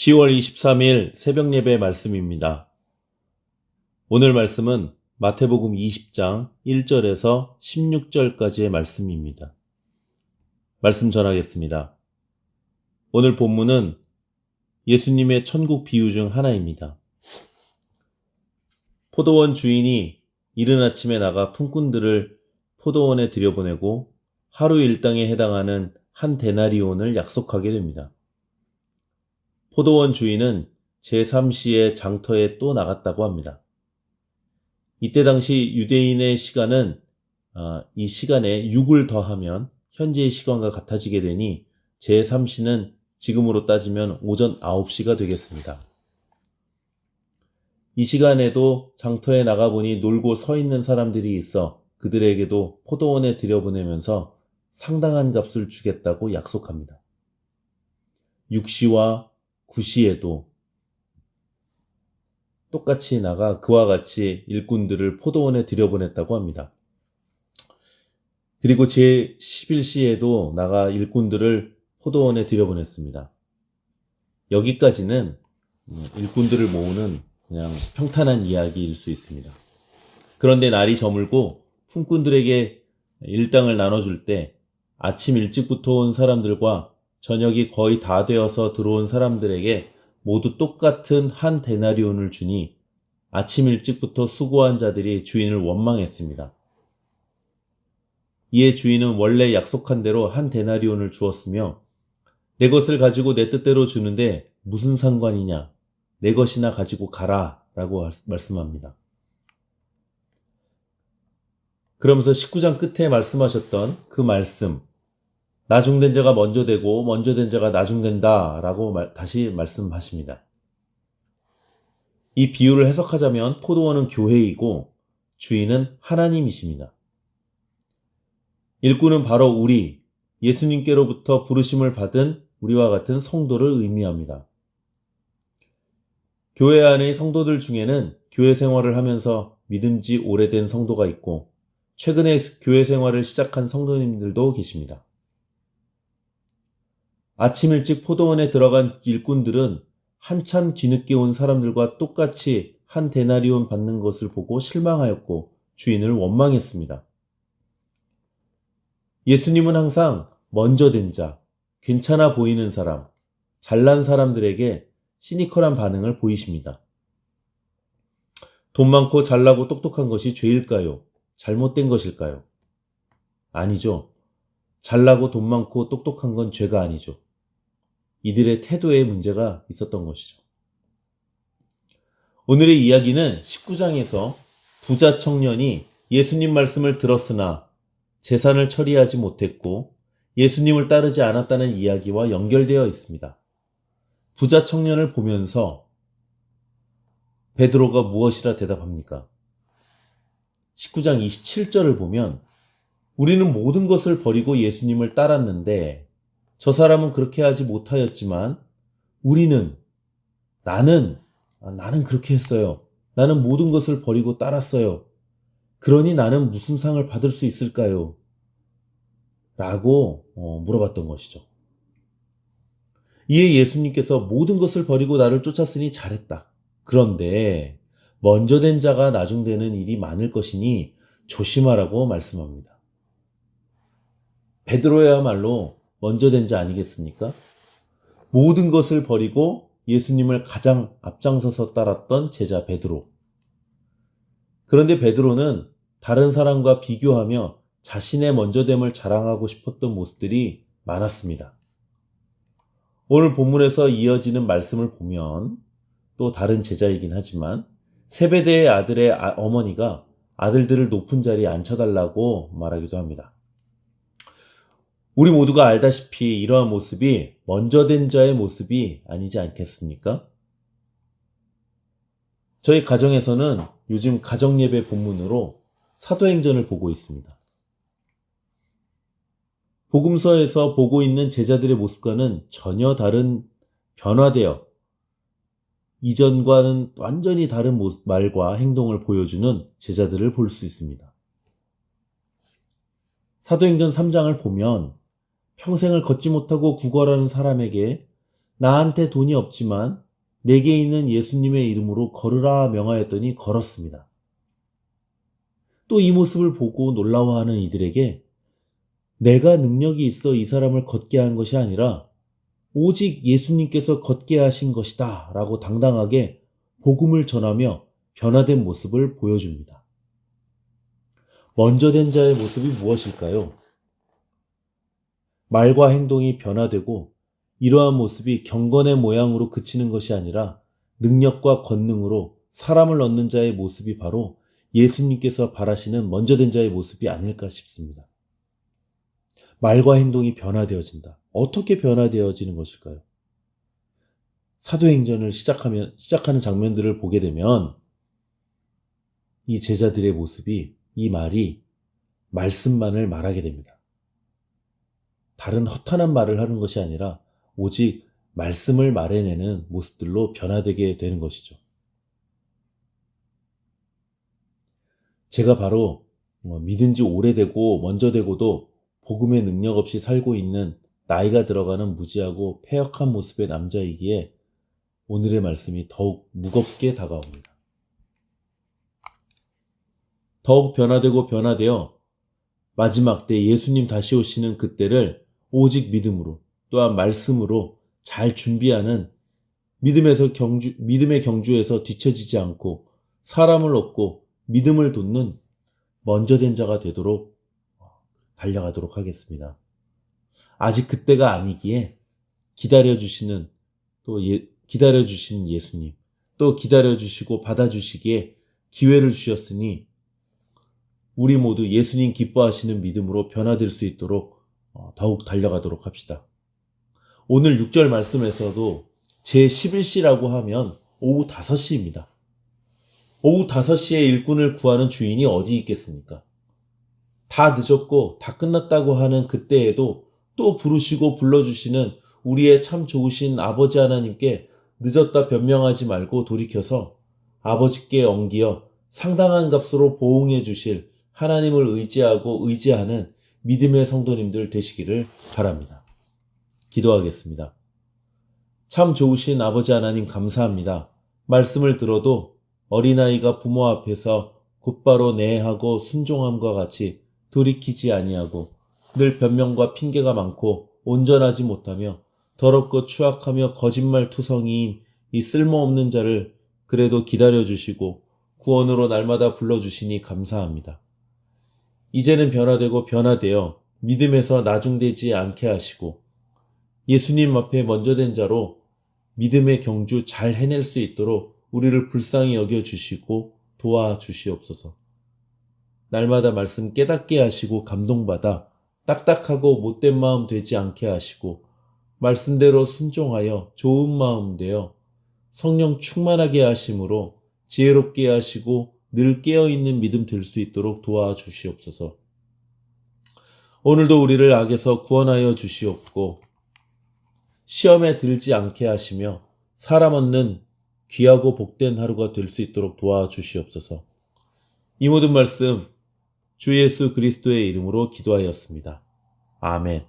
10월 23일 새벽 예배 말씀입니다. 오늘 말씀은 마태복음 20장 1절에서 16절까지의 말씀입니다. 말씀 전하겠습니다. 오늘 본문은 예수님의 천국 비유 중 하나입니다. 포도원 주인이 이른 아침에 나가 품꾼들을 포도원에 들여보내고 하루 일당에 해당하는 한 데나리온을 약속하게 됩니다. 포도원 주인은 제3시에 장터에 또 나갔다고 합니다. 이때 당시 유대인의 시간은 이 시간에 6을 더하면 현재의 시간과 같아지게 되니 제3시는 지금으로 따지면 오전 9시가 되겠습니다. 이 시간에도 장터에 나가보니 놀고 서 있는 사람들이 있어 그들에게도 포도원에 들여보내면서 상당한 값을 주겠다고 약속합니다. 6시와 9시에도 똑같이 나가 그와 같이 일꾼들을 포도원에 들여보냈다고 합니다. 그리고 제11시에도 나가 일꾼들을 포도원에 들여보냈습니다. 여기까지는 일꾼들을 모으는 그냥 평탄한 이야기일 수 있습니다. 그런데 날이 저물고 품꾼들에게 일당을 나눠줄 때 아침 일찍부터 온 사람들과 저녁이 거의 다 되어서 들어온 사람들에게 모두 똑같은 한 데나리온을 주니 아침 일찍부터 수고한 자들이 주인을 원망했습니다. 이에 주인은 원래 약속한 대로 한 데나리온을 주었으며 내 것을 가지고 내 뜻대로 주는데 무슨 상관이냐, 내 것이나 가지고 가라 라고 말씀합니다. 그러면서 19장 끝에 말씀하셨던 그 말씀, 나중된 자가 먼저 되고 먼저 된 자가 나중된다 라고 다시 말씀하십니다. 이 비유를 해석하자면 포도원은 교회이고 주인은 하나님이십니다. 일꾼은 바로 우리, 예수님께로부터 부르심을 받은 우리와 같은 성도를 의미합니다. 교회 안의 성도들 중에는 교회 생활을 하면서 믿은 지 오래된 성도가 있고 최근에 교회 생활을 시작한 성도님들도 계십니다. 아침 일찍 포도원에 들어간 일꾼들은 한참 뒤늦게 온 사람들과 똑같이 한 데나리온 받는 것을 보고 실망하였고 주인을 원망했습니다. 예수님은 항상 먼저 된 자, 괜찮아 보이는 사람, 잘난 사람들에게 시니컬한 반응을 보이십니다. 돈 많고 잘나고 똑똑한 것이 죄일까요? 잘못된 것일까요? 아니죠. 잘나고 돈 많고 똑똑한 건 죄가 아니죠. 이들의 태도에 문제가 있었던 것이죠. 오늘의 이야기는 19장에서 부자 청년이 예수님 말씀을 들었으나 재산을 처리하지 못했고 예수님을 따르지 않았다는 이야기와 연결되어 있습니다. 부자 청년을 보면서 베드로가 무엇이라 대답합니까? 19장 27절을 보면 우리는 모든 것을 버리고 예수님을 따랐는데 저 사람은 그렇게 하지 못하였지만 나는 그렇게 했어요. 나는 모든 것을 버리고 따랐어요. 그러니 나는 무슨 상을 받을 수 있을까요? 라고 물어봤던 것이죠. 이에 예수님께서 모든 것을 버리고 나를 쫓았으니 잘했다. 그런데 먼저 된 자가 나중되는 일이 많을 것이니 조심하라고 말씀합니다. 베드로야말로 먼저 된 자 아니겠습니까? 모든 것을 버리고 예수님을 가장 앞장서서 따랐던 제자 베드로. 그런데 베드로는 다른 사람과 비교하며 자신의 먼저됨을 자랑하고 싶었던 모습들이 많았습니다. 오늘 본문에서 이어지는 말씀을 보면 또 다른 제자이긴 하지만 세베대의 아들의 어머니가 아들들을 높은 자리에 앉혀달라고 말하기도 합니다. 우리 모두가 알다시피 이러한 모습이 먼저 된 자의 모습이 아니지 않겠습니까? 저희 가정에서는 요즘 가정예배 본문으로 사도행전을 보고 있습니다. 복음서에서 보고 있는 제자들의 모습과는 전혀 다른 변화되어 이전과는 완전히 다른 말과 행동을 보여주는 제자들을 볼 수 있습니다. 사도행전 3장을 보면 평생을 걷지 못하고 구걸하는 사람에게 나한테 돈이 없지만 내게 있는 예수님의 이름으로 걸으라 명하였더니 걸었습니다. 또 이 모습을 보고 놀라워하는 이들에게 내가 능력이 있어 이 사람을 걷게 한 것이 아니라 오직 예수님께서 걷게 하신 것이다 라고 당당하게 복음을 전하며 변화된 모습을 보여줍니다. 먼저 된 자의 모습이 무엇일까요? 말과 행동이 변화되고 이러한 모습이 경건의 모양으로 그치는 것이 아니라 능력과 권능으로 사람을 얻는 자의 모습이 바로 예수님께서 바라시는 먼저 된 자의 모습이 아닐까 싶습니다. 말과 행동이 변화되어진다. 어떻게 변화되어지는 것일까요? 사도행전을 시작하는 장면들을 보게 되면 이 제자들의 모습이, 이 말이 말씀만을 말하게 됩니다. 다른 허탄한 말을 하는 것이 아니라 오직 말씀을 말해내는 모습들로 변화되게 되는 것이죠. 제가 바로 믿은 지 오래되고 먼저 되고도 복음의 능력 없이 살고 있는 나이가 들어가는 무지하고 패역한 모습의 남자이기에 오늘의 말씀이 더욱 무겁게 다가옵니다. 더욱 변화되고 변화되어 마지막 때 예수님 다시 오시는 그때를 오직 믿음으로 또한 말씀으로 잘 준비하는 믿음의 경주에서 뒤처지지 않고 사람을 얻고 믿음을 돋는 먼저 된 자가 되도록 달려가도록 하겠습니다. 아직 그때가 아니기에 기다려주신 예수님, 또 기다려주시고 받아주시기에 기회를 주셨으니 우리 모두 예수님 기뻐하시는 믿음으로 변화될 수 있도록 더욱 달려가도록 합시다. 오늘 6절 말씀에서도 제11시라고 하면 오후 5시입니다. 오후 5시에 일꾼을 구하는 주인이 어디 있겠습니까? 다 늦었고 다 끝났다고 하는 그때에도 또 부르시고 불러주시는 우리의 참 좋으신 아버지 하나님께 늦었다 변명하지 말고 돌이켜서 아버지께 엉기어 상당한 값으로 보응해 주실 하나님을 의지하고 의지하는 믿음의 성도님들 되시기를 바랍니다. 기도하겠습니다. 참 좋으신 아버지 하나님 감사합니다. 말씀을 들어도 어린아이가 부모 앞에서 곧바로 내하고 순종함과 같이 돌이키지 아니하고 늘 변명과 핑계가 많고 온전하지 못하며 더럽고 추악하며 거짓말투성이인 이 쓸모없는 자를 그래도 기다려주시고 구원으로 날마다 불러주시니 감사합니다. 이제는 변화되고 변화되어 믿음에서 나중되지 않게 하시고 예수님 앞에 먼저 된 자로 믿음의 경주 잘 해낼 수 있도록 우리를 불쌍히 여겨주시고 도와주시옵소서. 날마다 말씀 깨닫게 하시고 감동받아 딱딱하고 못된 마음 되지 않게 하시고 말씀대로 순종하여 좋은 마음 되어 성령 충만하게 하심으로 지혜롭게 하시고 늘 깨어있는 믿음 될 수 있도록 도와주시옵소서. 오늘도 우리를 악에서 구원하여 주시옵고 시험에 들지 않게 하시며 사람 얻는 귀하고 복된 하루가 될 수 있도록 도와주시옵소서. 이 모든 말씀 주 예수 그리스도의 이름으로 기도하였습니다. 아멘.